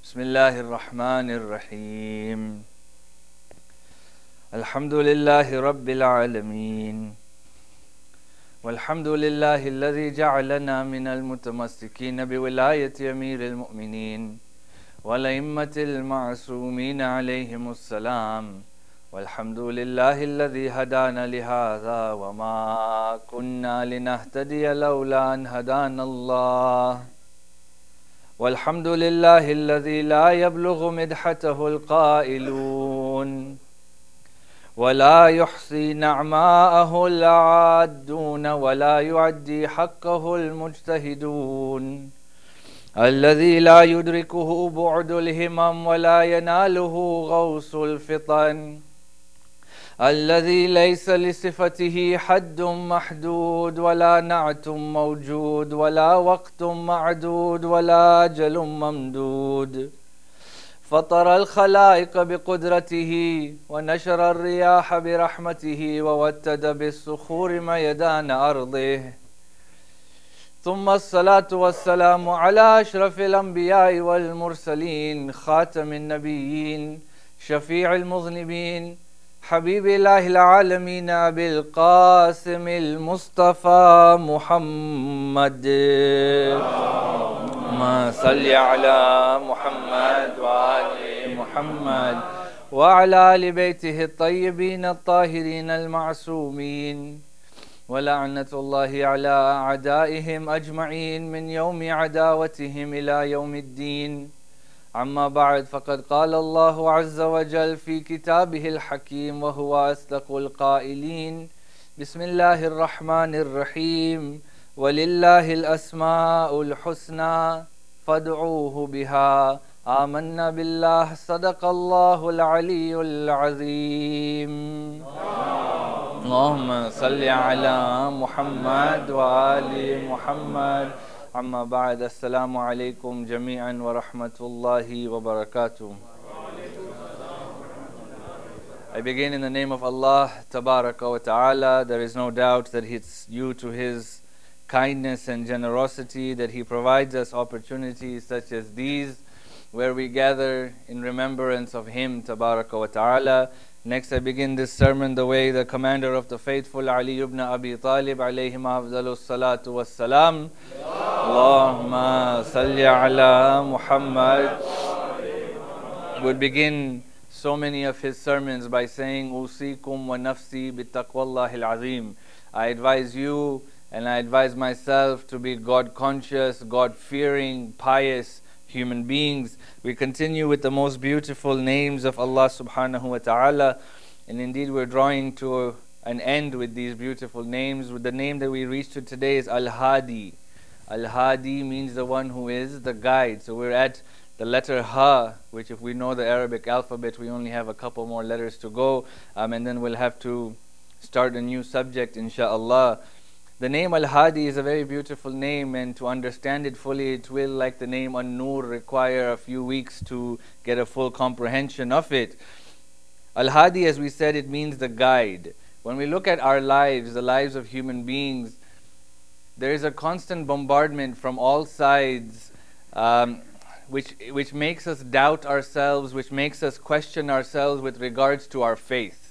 Bismillahir Rahmanir Rahim. Alhamdulillahi Rabbil Alameen. Walhamdulillahi alladhi ja'alana minal mutamassikeen biwilayati Amiril Mu'mineen wal a'immatil ma'sumin alayhimus salam. Walhamdulillahi alladhi hadana lihadha wa ma kunna linahtadiya lawla an hadana Allah. والحمد لله الذي لا يبلغ مدحته القائلون ولا يحصي نعماءه العادون ولا يعدي حقه المجتهدون الذي لا يدركه بعد الهمم ولا يناله غوص الفطن الذي ليس لصفته حد محدود ولا نعت موجود ولا وقت معدود ولا أجل ممدود فطر الخلائق بقدرته ونشر الرياح برحمته ووتد بالصخور ميدان أرضه ثم الصلاة والسلام على أشرف الأنبياء والمرسلين خاتم النبيين شفيع المذنبين حبيب الله العالمين أبي القاسم المصطفى محمد اللهم صل على محمد وآل محمد وعلى آل بيته الطيبين الطاهرين المعصومين ولعنة الله على أعدائهم أجمعين من يوم عداوتهم إلى يوم الدين. أما بعد فقد قال الله عز وجل في كتابه الحكيم وهو أصدق القائلين بسم الله الرحمن الرحيم ولله الأسماء الحسنى فادعوه بها آمنا بالله صدق الله العلي العظيم. اللهم صل على محمد وآل محمد. Amma ba'd, assalamu alaikum jami'an wa rahmatullahi wa barakatuh. I begin in the name of Allah tabaraka wa ta'ala. There is no doubt that it's due to His kindness and generosity that He provides us opportunities such as these where we gather in remembrance of Him tabaraka wa ta'ala. Next, I begin this sermon the way the commander of the faithful Ali ibn Abi Talib alayhim afdalus salatu was salam. Allahumma salli ala Muhammad would begin so many of his sermons by saying Usikum wa nafsi bittaqwallahi al-azim. I advise you and I advise myself to be God conscious, God fearing, pious human beings. We continue with the most beautiful names of Allah subhanahu wa ta'ala, and indeed we're drawing to an end with these beautiful names. With the name that we reached to today is Al-Hadi. Al-Hadi means the one who is the guide. So we're at the letter Ha, which if we know the Arabic alphabet, we only have a couple more letters to go, and then we'll have to start a new subject inshaAllah. The name Al-Hadi is a very beautiful name, and to understand it fully, it will, like the name An-Nur, require a few weeks to get a full comprehension of it. Al-Hadi, as we said, it means the guide. When we look at our lives, the lives of human beings, there is a constant bombardment from all sides, which makes us doubt ourselves, which makes us question ourselves with regards to our faith.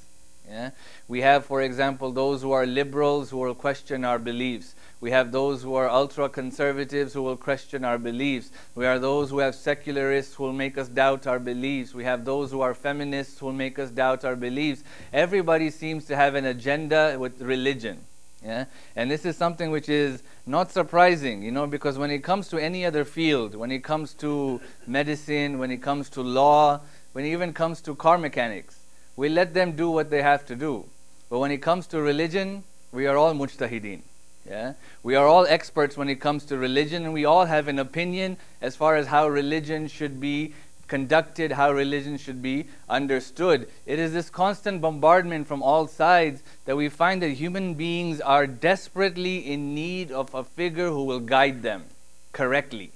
Yeah? We have, for example, those who are liberals who will question our beliefs. We have those who are ultra-conservatives who will question our beliefs. We are those who have secularists who will make us doubt our beliefs. We have those who are feminists who will make us doubt our beliefs. Everybody seems to have an agenda with religion. Yeah? And this is something which is not surprising, because when it comes to any other field, when it comes to medicine, when it comes to law, when it even comes to car mechanics, we let them do what they have to do. But when it comes to religion, we are all mujtahideen. Yeah? We are all experts when it comes to religion, and we all have an opinion as far as how religion should be conducted, how religion should be understood. It is this constant bombardment from all sides that we find that human beings are desperately in need of a figure who will guide them correctly.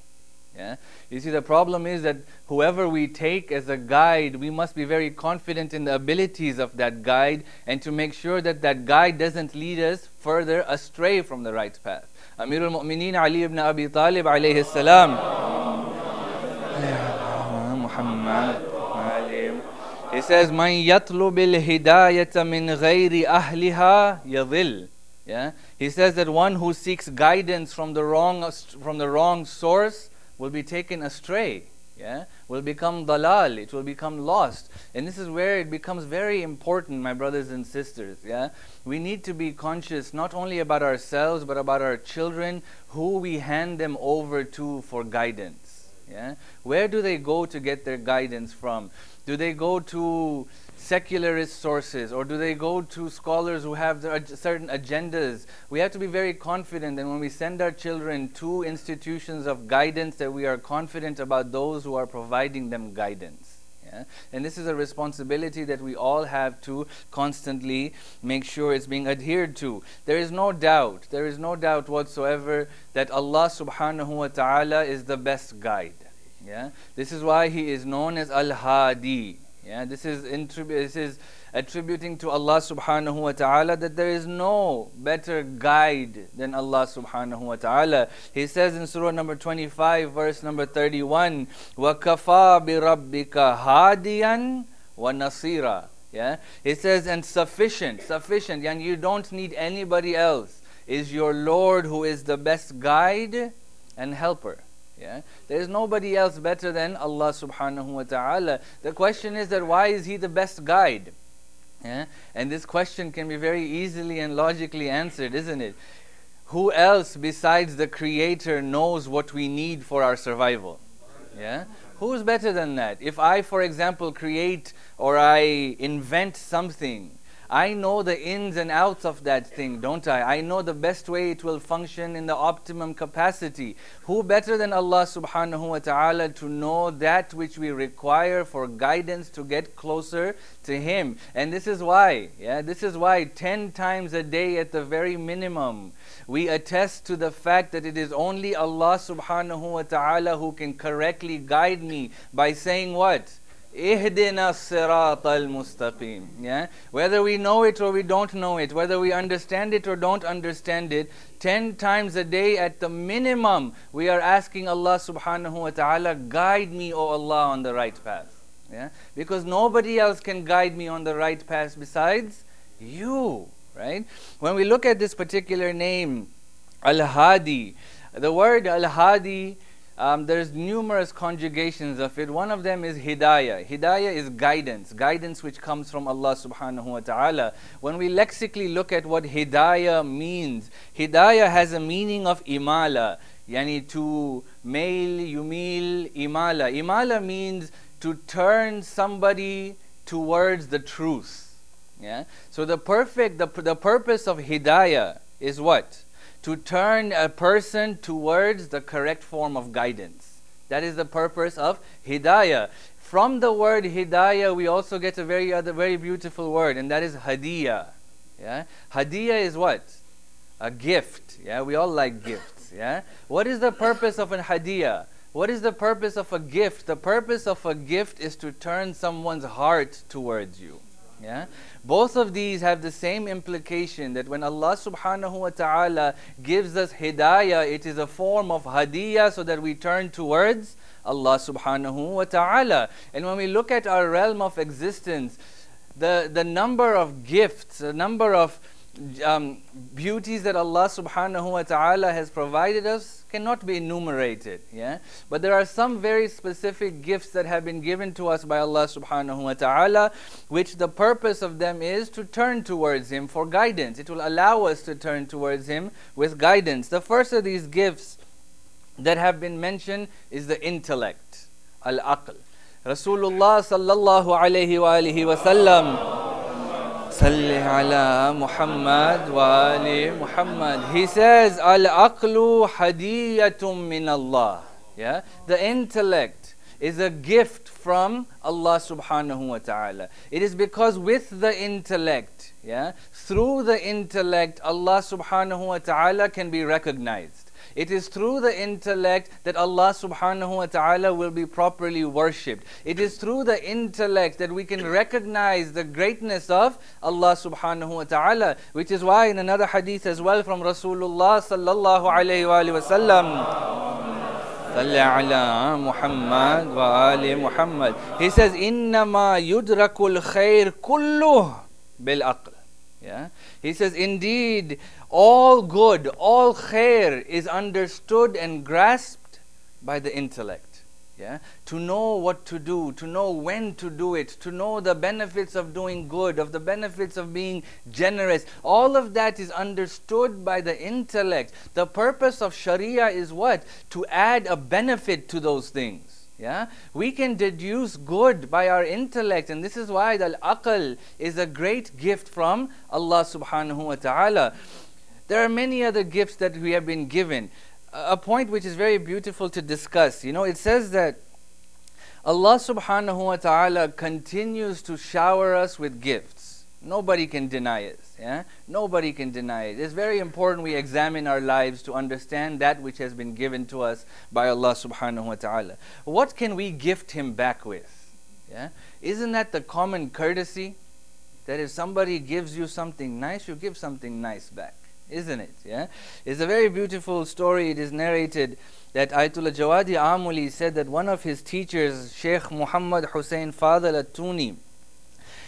Yeah? You see, the problem is that whoever we take as a guide, we must be very confident in the abilities of that guide, and to make sure that that guide doesn't lead us further astray from the right path. Amirul Mu'mineen Ali ibn Abi Talib alayhi salam, He says, "Man yatlub al-hidayata min ghayri ahliha yadhil." Yeah, he says that one who seeks guidance from the wrong source will be taken astray. Yeah, will become dalal. It will become lost. And this is where it becomes very important, my brothers and sisters. Yeah, we need to be conscious not only about ourselves but about our children, who we hand them over to for guidance. Yeah, where do they go to get their guidance from? Do they go to secularist sources, or do they go to scholars who have certain agendas? We have to be very confident that when we send our children to institutions of guidance, that we are confident about those who are providing them guidance. Yeah? And this is a responsibility that we all have to constantly make sure it's being adhered to. There is no doubt whatsoever that Allah subhanahu wa ta'ala is the best guide. Yeah? This is why He is known as Al-Hadi. Yeah? This is attributing to Allah subhanahu wa ta'ala that there is no better guide than Allah subhanahu wa ta'ala. He says in Surah number 25, verse number 31, وَكَفَى بِرَبِّكَ هَادِيًا وَنَصِيرًا. Yeah? He says, and sufficient, and you don't need anybody else, is your Lord who is the best guide and helper. Yeah? There is nobody else better than Allah subhanahu wa ta'ala. The question is that why is He the best guide? Yeah? And this question can be very easily and logically answered, isn't it? Who else besides the Creator knows what we need for our survival? Yeah? Who's better than that? If I, for example, create or I invent something, I know the ins and outs of that thing, don't I? I know the best way it will function in the optimum capacity. Who better than Allah subhanahu wa ta'ala to know that which we require for guidance to get closer to Him? And this is why, 10 times a day at the very minimum, we attest to the fact that it is only Allah subhanahu wa ta'ala who can correctly guide me by saying what? Ihdina as-sirat al-mustaqim. Yeah? Whether we know it or we don't know it, whether we understand it or don't understand it, 10 times a day at the minimum, we are asking Allah subhanahu wa ta'ala, guide me, O Allah, on the right path. Yeah? Because nobody else can guide me on the right path besides you. Right? When we look at this particular name, Al-Hadi, the word Al-Hadi, there's numerous conjugations of it. One of them is hidayah. Hidayah is guidance which comes from Allah subhanahu wa ta'ala. When we lexically look at what hidayah means, hidayah has a meaning of imala, yani to mail, yumil, imala. Imala means to turn somebody towards the truth. Yeah? So the purpose of hidayah is what? To turn a person towards the correct form of guidance. That is the purpose of hidayah. From the word hidayah, we also get a very beautiful word, and that is hadiyah. Yeah? Hadiyah is what? A gift. Yeah? We all like gifts. Yeah? What is the purpose of an hadiyah? What is the purpose of a gift? The purpose of a gift is to turn someone's heart towards you. Yeah? Both of these have the same implication, that when Allah subhanahu wa ta'ala gives us hidayah, it is a form of hadiyah so that we turn towards Allah subhanahu wa ta'ala. And when we look at our realm of existence, the number of gifts, the number of beauties that Allah subhanahu wa ta'ala has provided us cannot be enumerated. Yeah? But there are some very specific gifts that have been given to us by Allah subhanahu wa ta'ala, which the purpose of them is to turn towards Him for guidance. It will allow us to turn towards Him with guidance. The first of these gifts that have been mentioned is the intellect, al-aql. Rasulullah sallallahu alayhi wa alihi wa sallam, Salli ala Muhammad wa ali Muhammad. He says, Al-aqlu hadiyatum min Allah. Yeah? The intellect is a gift from Allah subhanahu wa ta'ala. It is because with the intellect, yeah, through the intellect, Allah subhanahu wa ta'ala can be recognized. It is through the intellect that Allah subhanahu wa ta'ala will be properly worshipped. It is through the intellect that we can recognize the greatness of Allah subhanahu wa ta'ala, which is why in another hadith as well from Rasulullah sallallahu alayhi wa sallam, Salli ala Muhammad wa ali Muhammad. He says, Innama yudrakul khair kulluh bil aql. Yeah? He says, indeed, all good, all khair is understood and grasped by the intellect. Yeah? To know what to do, to know when to do it, to know the benefits of doing good, of the benefits of being generous. All of that is understood by the intellect. The purpose of Sharia is what? To add a benefit to those things. Yeah? We can deduce good by our intellect, and this is why the aql is a great gift from Allah subhanahu wa ta'ala. There are many other gifts that we have been given. A point which is very beautiful to discuss. You know, it says that Allah subhanahu wa ta'ala continues to shower us with gifts. Nobody can deny it. Yeah? Nobody can deny it. It's very important we examine our lives to understand that which has been given to us by Allah subhanahu wa ta'ala. What can we gift Him back with? Yeah? Isn't that the common courtesy? That if somebody gives you something nice, you give something nice back. Isn't it? Yeah, it's a very beautiful story. It is narrated that Ayatollah Jawadi Amuli said that one of his teachers, Sheikh Muhammad Hussain Fadl At-Tuni,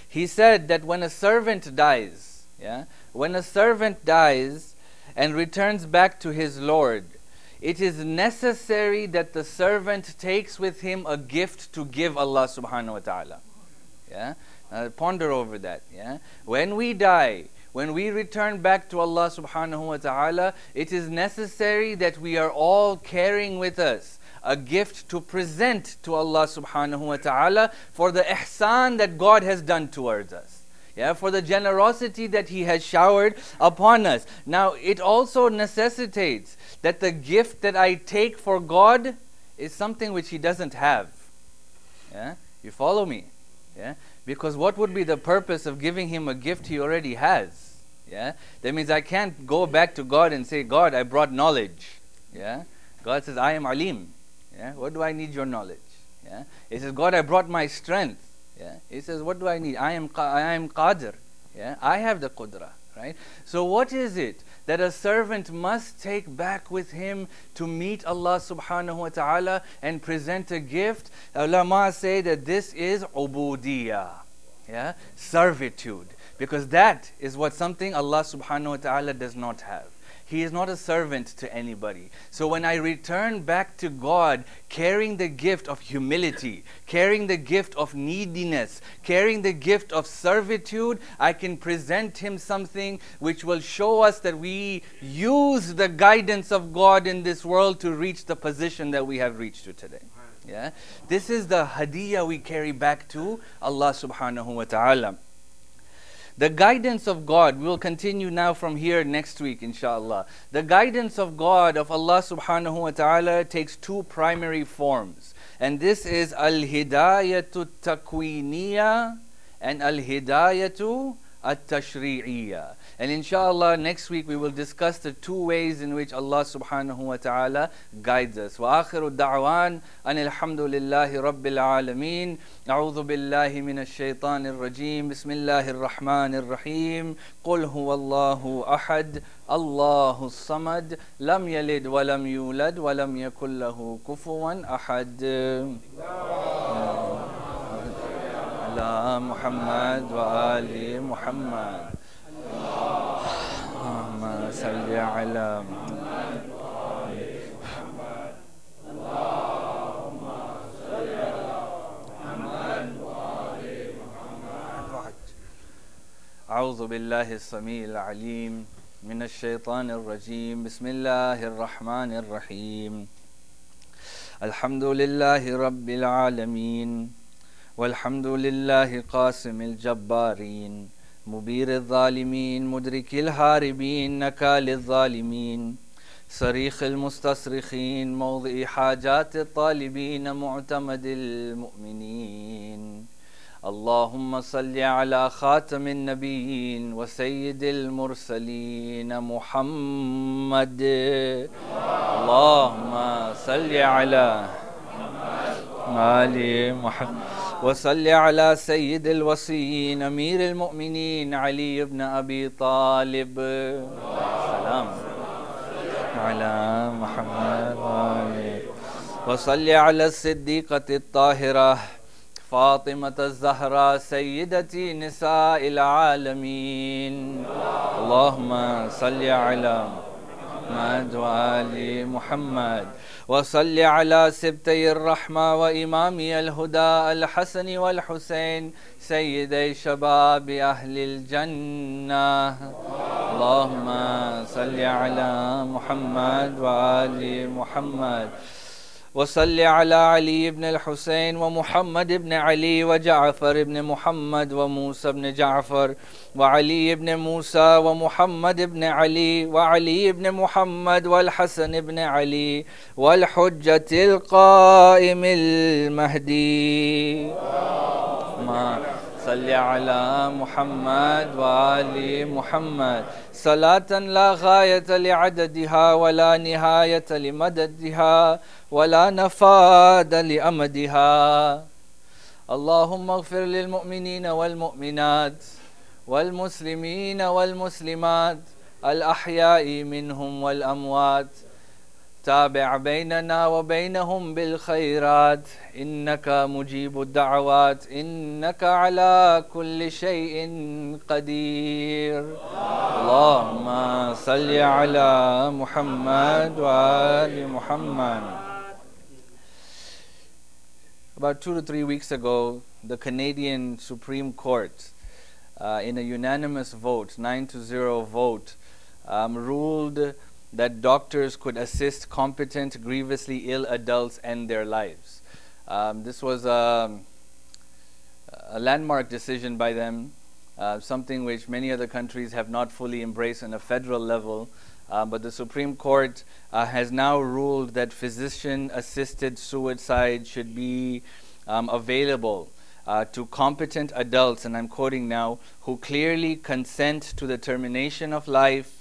he said that when a servant dies, when a servant dies and returns back to his Lord, it is necessary that the servant takes with him a gift to give Allah subhanahu wa ta'ala. Yeah, ponder over that. Yeah, when we die, when we return back to Allah subhanahu wa ta'ala, it is necessary that we are all carrying with us a gift to present to Allah subhanahu wa ta'ala for the ihsan that God has done towards us. Yeah, for the generosity that He has showered upon us. Now, it also necessitates that the gift that I take for God is something which He doesn't have. Yeah, you follow me? Yeah, because what would be the purpose of giving Him a gift He already has? Yeah, that means I can't go back to God and say, God, I brought knowledge. Yeah, God says, I am alim. Yeah, what do I need your knowledge? Yeah, He says, God, I brought my strength. Yeah, He says, what do I need? I am qadir. Yeah, I have the qudra. Right? So what is it that a servant must take back with him to meet Allah subhanahu wa ta'ala and present a gift? Ulama say that this is ubudiyah, yeah, servitude, because that is what something Allah subhanahu wa ta'ala does not have. He is not a servant to anybody. So when I return back to God carrying the gift of humility, carrying the gift of neediness, carrying the gift of servitude, I can present Him something which will show us that we use the guidance of God in this world to reach the position that we have reached to today. Yeah? This is the hadiyah we carry back to Allah subhanahu wa ta'ala. The guidance of God, we will continue now from here next week, inshallah. The guidance of God, of Allah subhanahu wa ta'ala, takes two primary forms. And this is al-hidayatu takwiniya and al-hidayatu at-tashri'iyya. And inshallah, next week we will discuss the two ways in which Allah subhanahu wa ta'ala guides us. Wa akhiru da'wan anil hamdulillahi rabbil alameen. A'udhu billahi minash shaitanir rajim. Bismillahir rahmanir rahim. Qul huwallahu ahad. Allahu samad. Lam yalid wa lam yulad wa lam yakul lahu kufuwan ahad. Ala Muhammad wa ali Muhammad. Allahumma salli ala Muhammad wa ali Muhammad. Allahumma salli ala Muhammad wa ali Muhammad. A'udhu billahi as-sami'il 'alim minash shaitanir rajim. Bismillahir rahmanir rahim. Alhamdulillahi rabbil alamin. والحمد لله قاسم الجبارين مبير الظالمين مدرك الهاربين نكال الظالمين صريخ المستصرخين موضع حاجات الطالبين معتمد المؤمنين اللهم صل على خاتم النبيين وسيد المرسلين محمد اللهم صل على آل محمد وصل على سيد الوصيين أمير المؤمنين علي بن أبي طالب السلام على محمد وصل على الصديقة الطاهرة فاطمة الزهراء سيدة نساء العالمين. اللهم صل على محمد وآل محمد. وصل على سبتي الرحمة وإمامي الهدى الحسن والحسين سيدي شباب أهل الجنة. اللهم صل على محمد وآل محمد. وصل على علي بن الحسين ومحمد بن علي وجعفر بن محمد وموسى بن جعفر وعلي بن موسى ومحمد بن علي وعلي بن محمد والحسن بن علي والحجة القائم المهدي. صل على محمد وآل محمد صلاة لا غاية لعددها ولا نهاية لمددها ولا نفاد لأمدها. اللهم اغفر للمؤمنين والمؤمنات والمسلمين والمسلمات الأحياء منهم والأموات. تابع بيننا وبينهم بالخيرات إنك مجيب الدعوات إنك على كل شيء قدير. اللهم صل على محمد وآل محمد. About 2 to 3 weeks ago, the Canadian Supreme Court, in a unanimous vote, 9-0 vote, ruled that doctors could assist competent, grievously ill adults end their lives. This was a landmark decision by them, something which many other countries have not fully embraced on a federal level. But the Supreme Court has now ruled that physician-assisted suicide should be available to competent adults, and I'm quoting now, who clearly consent to the termination of life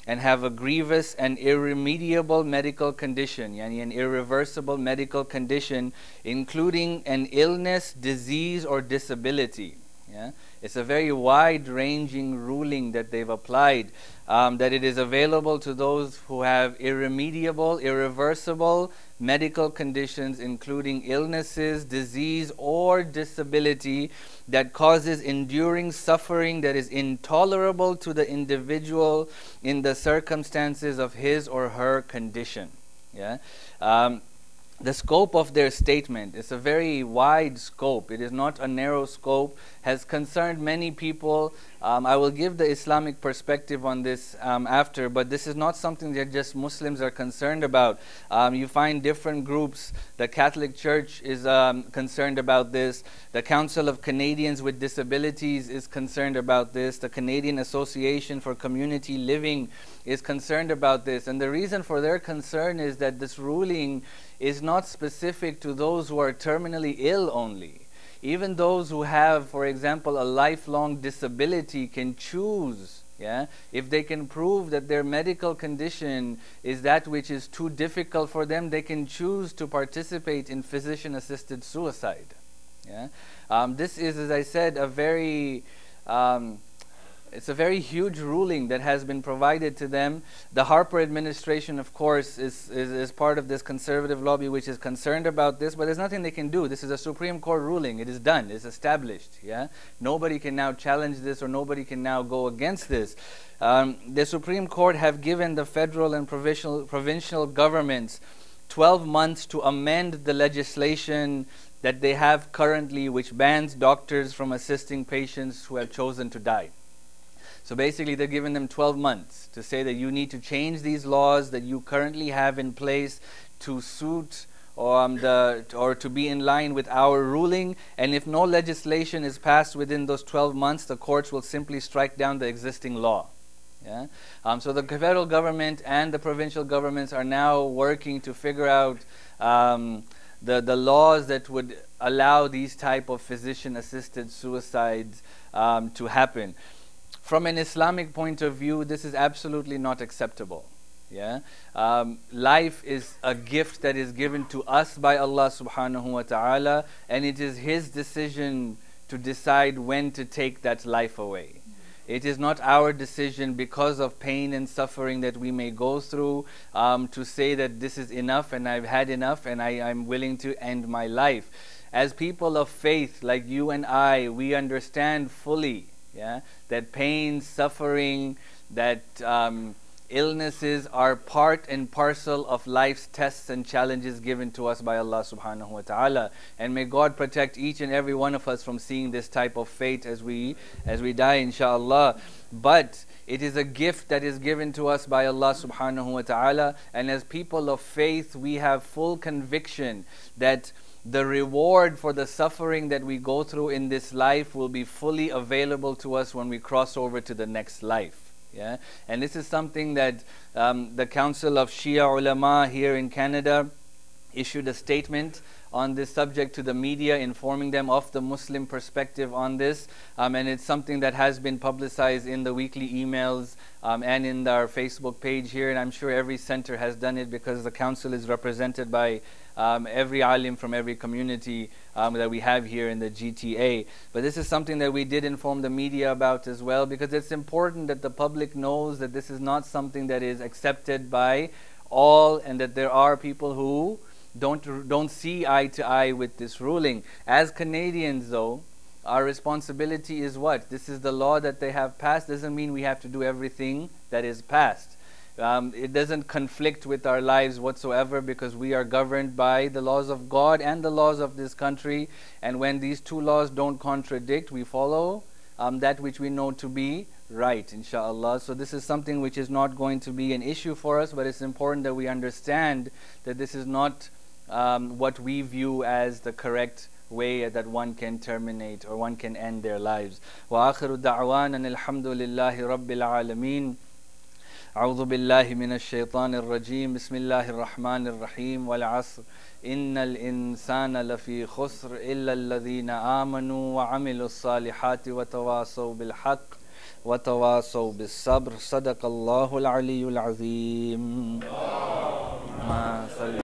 and have a grievous and irremediable medical condition, yani an irreversible medical condition, including an illness, disease, or disability. Yeah? It's a very wide-ranging ruling that they've applied, that it is available to those who have irremediable, irreversible medical conditions, including illnesses, disease, or disability that causes enduring suffering that is intolerable to the individual in the circumstances of his or her condition. Yeah? The scope of their statement is a very wide scope. It is not a narrow scope, has concerned many people. I will give the Islamic perspective on this after, but this is not something that just Muslims are concerned about. You find different groups. The Catholic Church is concerned about this. The Council of Canadians with Disabilities is concerned about this. The Canadian Association for Community Living is concerned about this. And the reason for their concern is that this ruling is not specific to those who are terminally ill only. Even those who have, for example, a lifelong disability can choose, yeah, if they can prove that their medical condition is that which is too difficult for them, they can choose to participate in physician-assisted suicide. Yeah? This is, as I said, a very it's a very huge ruling that has been provided to them. The Harper administration, of course, is part of this conservative lobby which is concerned about this, but there's nothing they can do. This is a Supreme Court ruling. It is done. It's established. Yeah? Nobody can now challenge this, or nobody can now go against this. The Supreme Court have given the federal and provincial governments 12 months to amend the legislation that they have currently, which bans doctors from assisting patients who have chosen to die. So basically, they're giving them 12 months to say that you need to change these laws that you currently have in place to suit or to be in line with our ruling. And if no legislation is passed within those 12 months, the courts will simply strike down the existing law. Yeah? So the federal government and the provincial governments are now working to figure out the laws that would allow these type of physician-assisted suicides to happen. From an Islamic point of view, this is absolutely not acceptable. Yeah? Life is a gift that is given to us by Allah subhanahu wa ta'ala, and it is His decision to decide when to take that life away. It is not our decision because of pain and suffering that we may go through to say that this is enough and I've had enough and I'm willing to end my life. As people of faith like you and I, we understand fully, yeah, that pain, suffering, that illnesses are part and parcel of life's tests and challenges given to us by Allah subhanahu wa ta'ala. And may God protect each and every one of us from seeing this type of fate as we die, inshaAllah. But it is a gift that is given to us by Allah subhanahu wa ta'ala. And as people of faith, we have full conviction that the reward for the suffering that we go through in this life will be fully available to us when we cross over to the next life. Yeah, and this is something that the Council of Shia Ulama here in Canada issued a statement on this subject to the media, informing them of the Muslim perspective on this, and it's something that has been publicized in the weekly emails and in our Facebook page here, and I'm sure every center has done it because the council is represented by every alim from every community that we have here in the GTA. But this is something that we did inform the media about as well, because it's important that the public knows that this is not something that is accepted by all, and that there are people who don't see eye to eye with this ruling. As Canadians though, our responsibility is what? This is the law that they have passed. Doesn't mean we have to do everything that is passed. It doesn't conflict with our lives whatsoever, because we are governed by the laws of God and the laws of this country. And when these two laws don't contradict, we follow that which we know to be right, inshaAllah. So this is something which is not going to be an issue for us, but it's important that we understand that this is not what we view as the correct way that one can terminate or one can end their lives. Wa akhiru da'wana alhamdulillahi rabbil alameen. أعوذ بالله من الشيطان الرجيم بسم الله الرحمن الرحيم والعصر إن الإنسان لفي خسر إلا الذين آمنوا وعملوا الصالحات وتواصوا بالحق وتواصوا بالصبر صدق الله العلي العظيم.